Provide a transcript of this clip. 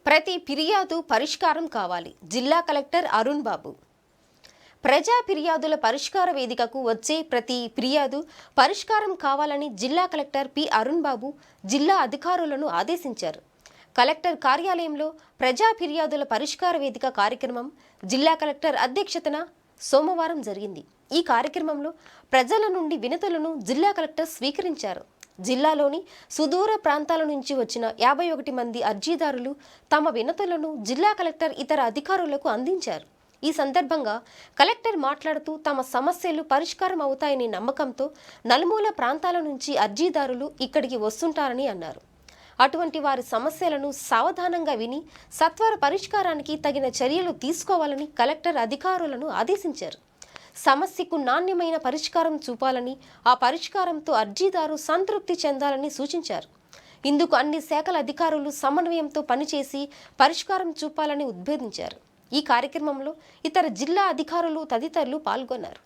ప్రతి ఫిర్యాదు పరిష్కారం కావాలి. జిల్లా కలెక్టర్ అరుణ్ బాబు. ప్రజా ఫిర్యాదుల పరిష్కార వేదికకు వచ్చే ప్రతి ఫిర్యాదు పరిష్కారం కావాలని జిల్లా కలెక్టర్ పి అరుణ్ బాబు జిల్లా అధికారులను ఆదేశించారు. కలెక్టర్ కార్యాలయంలో ప్రజా ఫిర్యాదుల పరిష్కార వేదిక కార్యక్రమం జిల్లా కలెక్టర్ అధ్యక్షతన సోమవారం జరిగింది. ఈ కార్యక్రమంలో ప్రజల నుండి వినతులను జిల్లా కలెక్టర్ స్వీకరించారు. జిల్లాలోని సుదూర ప్రాంతాల నుంచి వచ్చిన 51 మంది అర్జీదారులు తమ వినతులను జిల్లా కలెక్టర్ ఇతర అధికారులకు అందించారు. ఈ సందర్భంగా కలెక్టర్ మాట్లాడుతూ తమ సమస్యలు పరిష్కారం అవుతాయని నమ్మకంతో నలుమూల ప్రాంతాల నుంచి అర్జీదారులు ఇక్కడికి వస్తుంటారని అన్నారు. అటువంటి వారి సమస్యలను సావధానంగా విని సత్వర పరిష్కారానికి తగిన చర్యలు తీసుకోవాలని కలెక్టర్ అధికారులను ఆదేశించారు. సమస్యకు నాణ్యమైన పరిష్కారం చూపాలని, ఆ పరిష్కారంతో అర్జీదారు సంతృప్తి చెందాలని సూచించారు. ఇందుకు అన్ని శాఖల అధికారులు సమన్వయంతో పనిచేసి పరిష్కారం చూపాలని ఉద్బోధించారు. ఈ కార్యక్రమంలో ఇతర జిల్లా అధికారులు తదితరులు పాల్గొన్నారు.